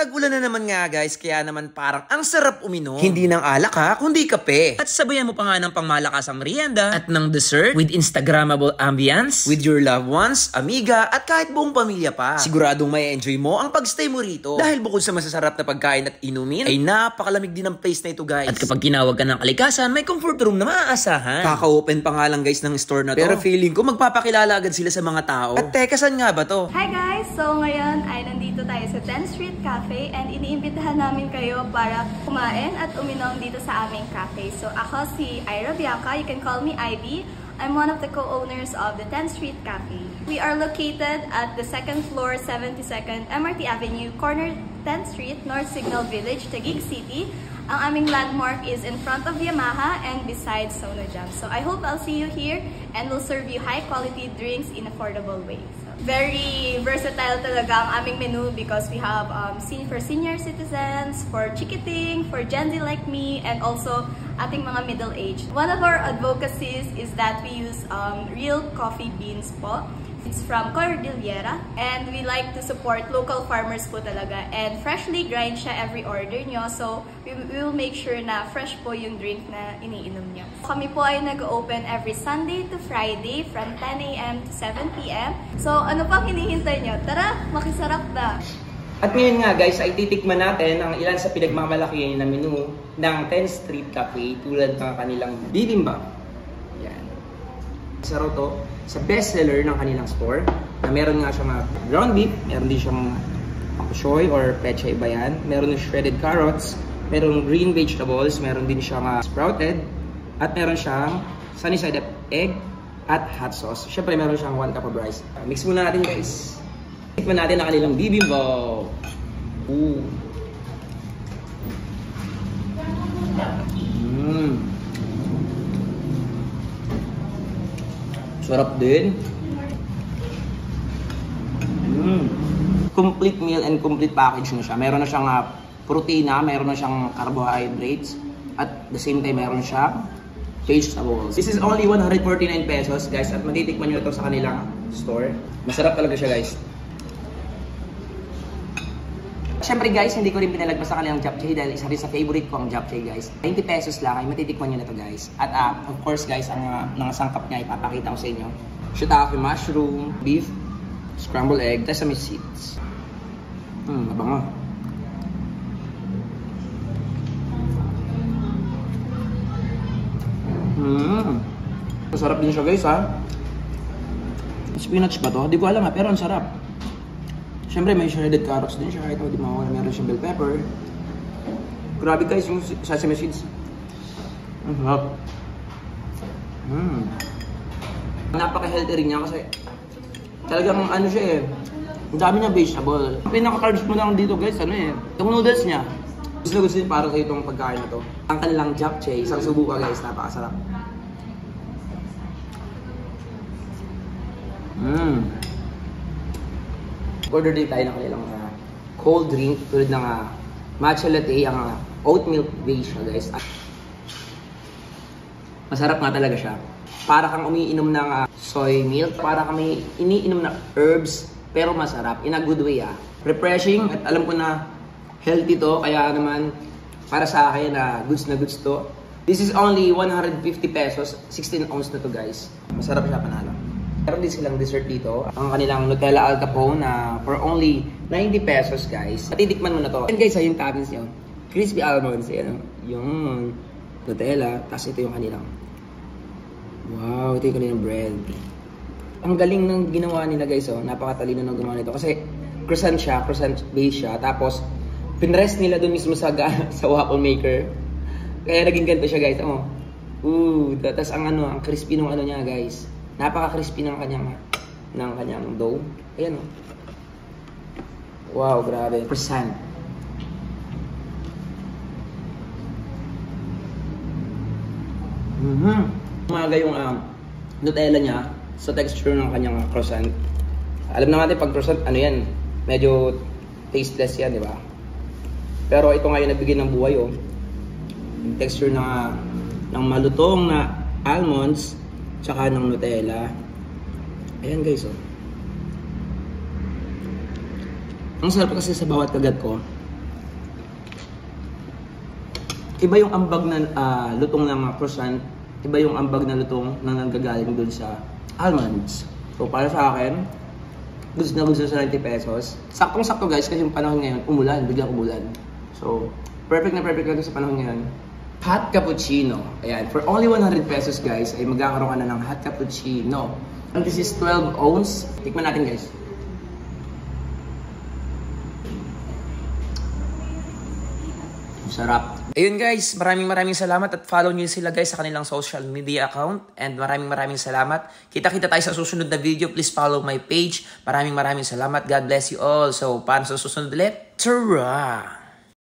Tag-ulan na naman nga guys, kaya naman parang ang sarap uminom. Hindi ng alak ha, kundi kape. At sabayan mo pa nga ng pangmalakasang merienda at ng dessert with Instagrammable ambience with your loved ones, amiga at kahit buong pamilya pa. Siguradong may enjoy mo ang pagstay mo rito. Dahil bukod sa masasarap na pagkain at inumin, ay napakalamig din ang place na ito guys. At kapag tinawag ka ng kalikasan, may comfort room na maaasahan. Kaka-open pa nga lang guys ng store na to. Pero feeling ko magpapakilala agad sila sa mga tao. At teka, saan nga ba to? Hi guys! So ngayon ay nandito tayo sa 10th Street Cafe and iniimbitahan namin kayo para kumain at uminom dito sa aming cafe. So ako si Ira Bianca, you can call me Ivy. I'm one of the co-owners of the 10th Street Cafe. We are located at the 2nd floor, 72nd MRT Avenue, corner 10th Street, North Signal Village, Taguig City. Ang aming landmark is in front of Yamaha and beside Sono Jam. So I hope I'll see you here and we'll serve you high quality drinks in affordable ways. So, very versatile talaga ang aming menu because we have for senior citizens, for chikiting, for Gen Z like me, and also ating mga middle-aged. One of our advocacies is that we use real coffee beans po. It's from Cordillera and we like to support local farmers po talaga and freshly grind siya every order nyo, so we will make sure na fresh po yung drink na iniinom nyo. Kami po ay nag-open every Sunday to Friday from 10 AM to 7 PM. So ano pang hinihintay nyo? Tara, makisarap na! At ngayon nga guys, ay titikman natin ang ilan sa pinagmamalaki na menu ng 10th Street Cafe tulad ng kanilang bibimbap. Yan. Isa raw to sa bestseller ng kanilang store na meron nga siyang ground beef, meron din siyang pakushoy or pechay bayan, meron din shredded carrots, meron green vegetables, meron din siyang sprouted, at meron siyang sunny side up egg at hot sauce. Siyempre meron siyang 1 cup of rice. Mix muna natin guys. Tikman natin ang kanilang bibimbap. Ooh. Sarap din. Complete meal and complete package na siya. Meron na siyang protina, meron na siyang carbohydrates, at the same time meron siyang vegetables. This is only 149 pesos guys, at matitikman nyo ito sa kanilang store. Masarap talaga siya guys. Siyempre guys, hindi ko rin pinalagpas sa kanilang japchae dahil isa rin sa favorite ko ang japchae guys. 20 pesos lang ay matitikman nyo na ito guys. At of course guys, ang mga sangkap niya ipapakita ko sa inyo. Shiitake mushroom, beef, scrambled egg, sesame seeds. Mabango. Masarap din siya guys ha. Spinach ba to? Hindi ko alam ha, pero ang sarap. Siyempre may shredded carrots din siya, ito di mawala, meron siyang bell pepper. Grabe guys yung sesame seeds. Ang sarap. Napaka-healthy rin niya kasi talagang ano siya eh, ang dami niya vegetable. Pinaka-carbs mo lang dito guys, ano eh, itong noodles niya. Gusto na gusto din para sa itong pagkain na to. Ang kanilang japchae, isang subo ka guys, napakasarap. Order din tayo ng kanilang cold drink tulad ng matcha latte, ang oat milk base siya guys. Masarap nga talaga siya. Para kang umiinom ng soy milk, para kami iniinom ng herbs, pero masarap in a good way Refreshing, at alam ko na healthy to, kaya naman para sa akin goods na goods to. This is only 150 pesos, 16 ounce na to guys. Masarap siya, panalo. Meron din silang dessert dito. Ang kanilang Nutella Al Capone for only 90 pesos guys. Matitikman mo na to. And guys, yung toppings yun. Crispy almonds. Yung Nutella. Tapos ito yung kanilang. Wow, ito yung kanilang bread. Ang galing ng ginawa nila guys. Napakatalino ng gumawa nito. Kasi croissant siya. Croissant base siya. Tapos pinrest nila dun mismo sa waffle maker. Kaya naging ganito siya guys. Tapos ang crispy ng niya guys. Napaka-crispy ng kanyang dough. Ayan Wow, grabe. Percent. Umaga yung Nutella niya sa texture ng kanyang croissant. Alam na natin pag croissant, yan, medyo tasteless yan, di ba? Pero ito nga yung nagbigay ng buhay, Yung texture ng malutong na almonds, tsaka ng Nutella. Ayan guys Ang sarap kasi sa bawat kagat ko. Iba yung ambag na lutong ng croissant, iba yung ambag na lutong na nanggagaling dun sa almonds. So para sa akin, goods na sa 90 pesos. Saktong-sakto guys kasi yung panahon ngayon, biglang umulan. So, perfect na perfect lang sa panahon ngayon. Hot cappuccino. Ayan, for only 100 pesos guys, ay magkakaroon ka na ng hot cappuccino. And this is 12 ounce. Tikman natin guys. Sarap. Ayun guys, maraming salamat at follow nyo sila guys sa kanilang social media account. And maraming salamat. Kita-kita tayo sa susunod na video. Please follow my page. Maraming salamat. God bless you all. So, paano sa susunod ulit? Tara!